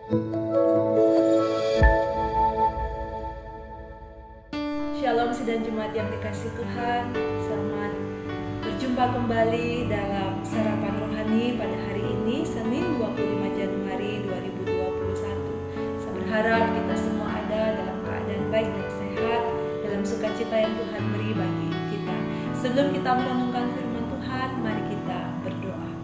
Shalom sidang jemaat yang dikasihi Tuhan. Selamat berjumpa kembali dalam sarapan rohani pada hari ini, Senin 25 Januari 2021. Saya berharap kita semua ada dalam keadaan baik dan sehat, dalam sukacita yang Tuhan beri bagi kita. Sebelum kita merenungkan firman Tuhan, mari kita berdoa.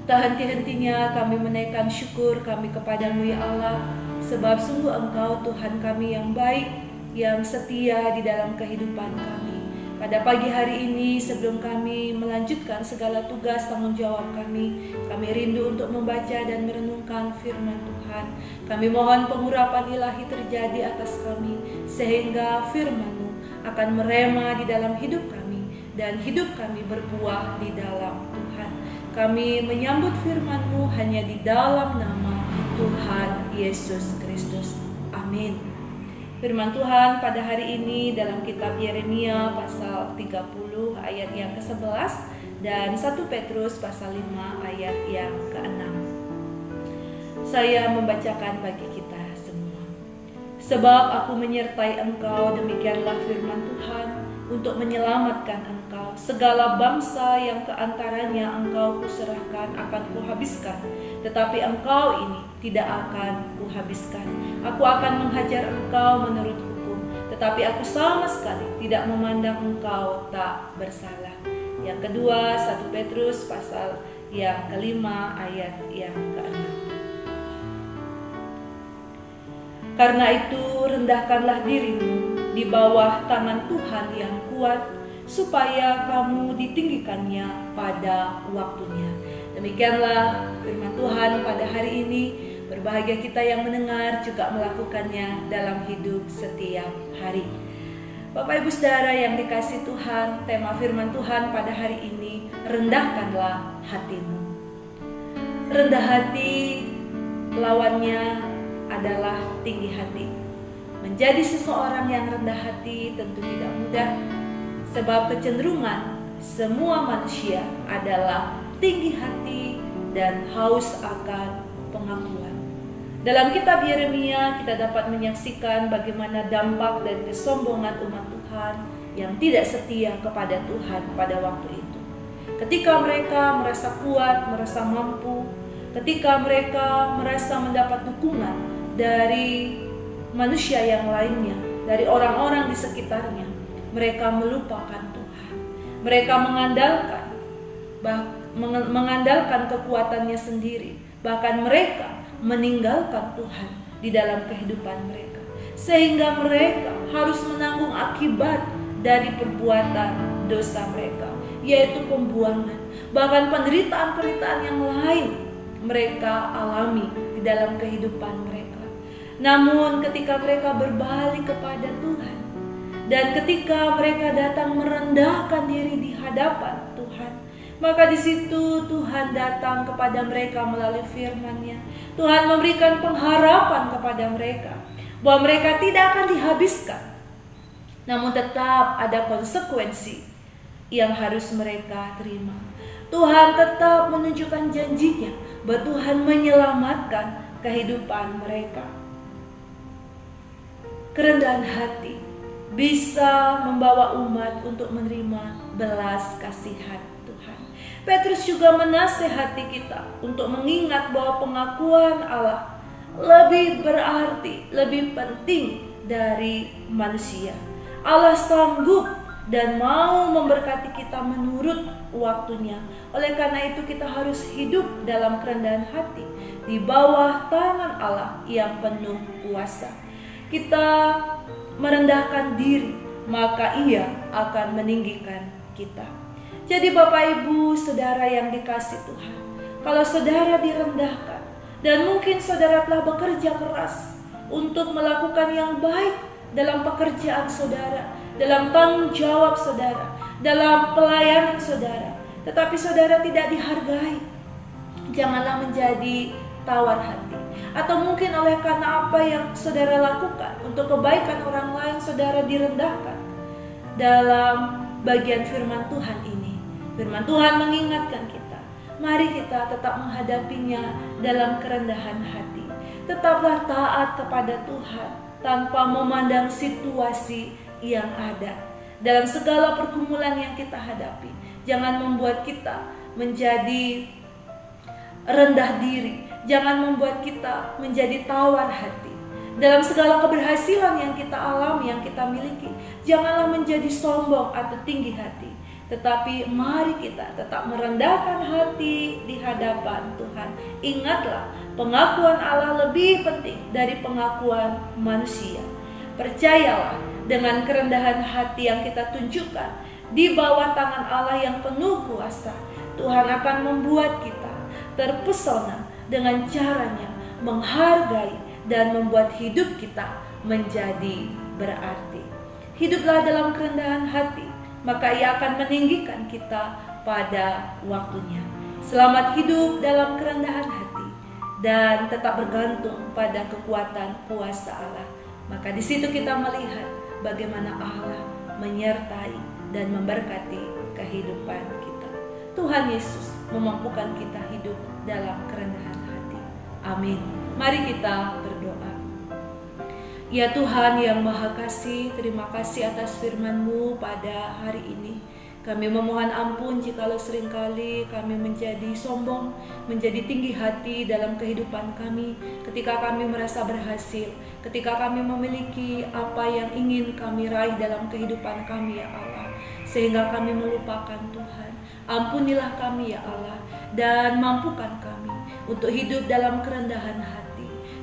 Tak henti-hentinya kami menaikkan syukur kami kepadamu ya Allah, sebab sungguh Engkau Tuhan kami yang baik, yang setia di dalam kehidupan kami. Pada pagi hari ini, sebelum kami melanjutkan segala tugas tanggung jawab kami rindu untuk membaca dan merenungkan firman Tuhan. Kami mohon pengurapan ilahi terjadi atas kami, sehingga firman-Mu akan merema di dalam hidup kami, dan hidup kami berbuah di dalam Tuhan. Kami menyambut firman-Mu hanya di dalam nama Tuhan Yesus Kristus. Amin. Firman Tuhan pada hari ini dalam kitab Yeremia pasal 30 ayat yang ke-11 dan 1 Petrus pasal 5 ayat yang ke-6. Saya membacakan bagi kita semua. Sebab aku menyertai engkau, demikianlah firman Tuhan, untuk menyelamatkan engkau. Segala bangsa yang keantaranya engkau kuserahkan akan kuhabiskan, tetapi engkau ini tidak akan kuhabiskan. Aku akan menghajar engkau menurut hukum, tetapi aku sama sekali tidak memandang engkau tak bersalah. Yang kedua, 1 Petrus pasal yang kelima ayat yang ke-6. Karena itu rendahkanlah dirimu di bawah tangan Tuhan yang kuat, supaya kamu ditinggikannya pada waktunya. Demikianlah firman Tuhan pada hari ini. Berbahagia kita yang mendengar, juga melakukannya dalam hidup setiap hari. Bapak Ibu Saudara yang dikasihi Tuhan, tema firman Tuhan pada hari ini, rendahkanlah hatimu. Rendah hati lawannya adalah tinggi hati. Menjadi seseorang yang rendah hati tentu tidak mudah, sebab kecenderungan semua manusia adalah tinggi hati dan haus akan pengakuan. Dalam kitab Yeremia kita dapat menyaksikan bagaimana dampak dari kesombongan umat Tuhan yang tidak setia kepada Tuhan pada waktu itu. Ketika mereka merasa kuat, merasa mampu, ketika mereka merasa mendapat dukungan dari manusia yang lainnya, dari orang-orang di sekitarnya, mereka melupakan Tuhan. Mereka mengandalkan kekuatannya sendiri. Bahkan mereka meninggalkan Tuhan di dalam kehidupan mereka, sehingga mereka harus menanggung akibat dari perbuatan dosa mereka, yaitu pembuangan. Bahkan penderitaan-penderitaan yang lain mereka alami di dalam kehidupan mereka. Namun ketika mereka berbalik kepada Tuhan, dan ketika mereka datang merendahkan diri di hadapan Tuhan, maka di situ Tuhan datang kepada mereka melalui firman-Nya. Tuhan memberikan pengharapan kepada mereka bahwa mereka tidak akan dihabiskan, namun tetap ada konsekuensi yang harus mereka terima. Tuhan tetap menunjukkan janjinya bahwa Tuhan menyelamatkan kehidupan mereka. Kerendahan hati bisa membawa umat untuk menerima belas kasihan Tuhan. Petrus juga menasihati kita untuk mengingat bahwa pengakuan Allah lebih berarti, lebih penting dari manusia. Allah sanggup dan mau memberkati kita menurut waktunya. Oleh karena itu kita harus hidup dalam kerendahan hati di bawah tangan Allah yang penuh kuasa. Kita merendahkan diri, maka Ia akan meninggikan kita. Jadi Bapak Ibu Saudara yang dikasihi Tuhan, kalau saudara direndahkan dan mungkin saudara telah bekerja keras untuk melakukan yang baik dalam pekerjaan saudara, dalam tanggung jawab saudara, dalam pelayanan saudara, tetapi saudara tidak dihargai, janganlah menjadi tawar hati. Atau mungkin oleh karena apa yang saudara lakukan untuk kebaikan orang lain, saudara direndahkan. Dalam bagian firman Tuhan ini, firman Tuhan mengingatkan kita Mari kita tetap menghadapinya dalam kerendahan hati. Tetaplah taat kepada Tuhan tanpa memandang situasi yang ada. Dalam segala pergumulan yang kita hadapi, jangan membuat kita menjadi rendah diri. Jangan membuat kita menjadi tawar hati. Dalam segala keberhasilan yang kita alami, yang kita miliki, janganlah menjadi sombong atau tinggi hati. Tetapi mari kita tetap merendahkan hati di hadapan Tuhan. Ingatlah, pengakuan Allah lebih penting dari pengakuan manusia. Percayalah, dengan kerendahan hati yang kita tunjukkan di bawah tangan Allah yang penuh kuasa, Tuhan akan membuat kita terpesona dengan caranya menghargai dan membuat hidup kita menjadi berarti. Hiduplah dalam kerendahan hati, maka Ia akan meninggikan kita pada waktunya. Selamat hidup dalam kerendahan hati dan tetap bergantung pada kekuatan kuasa Allah. Maka di situ kita melihat bagaimana Allah menyertai dan memberkati kehidupan kita. Tuhan Yesus memampukan kita hidup dalam kerendahan hati. Amin. Mari kita berdoa. Ya Tuhan yang Maha Kasih, terima kasih atas firman-Mu pada hari ini. Kami memohon ampun jikalau seringkali kami menjadi sombong, menjadi tinggi hati dalam kehidupan kami, ketika kami merasa berhasil, ketika kami memiliki apa yang ingin kami raih dalam kehidupan kami ya Allah, sehingga kami melupakan Tuhan. Ampunilah kami ya Allah, dan mampukan kami untuk hidup dalam kerendahan hati.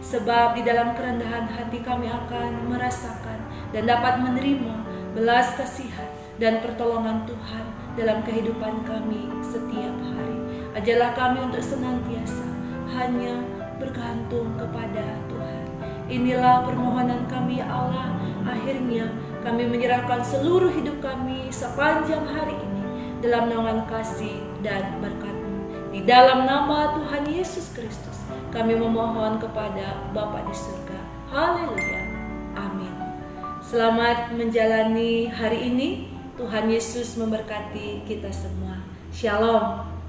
Sebab di dalam kerendahan hati kami akan merasakan dan dapat menerima belas kasihan dan pertolongan Tuhan dalam kehidupan kami setiap hari. Ajarlah kami untuk senantiasa hanya bergantung kepada Tuhan. Inilah permohonan kami ya Allah. Akhirnya kami menyerahkan seluruh hidup kami sepanjang hari ini dalam naungan kasih dan berkat-Mu. Di dalam nama Tuhan Yesus Kristus kami memohon kepada Bapa di surga. Haleluya. Amin. Selamat menjalani hari ini. Tuhan Yesus memberkati kita semua. Shalom.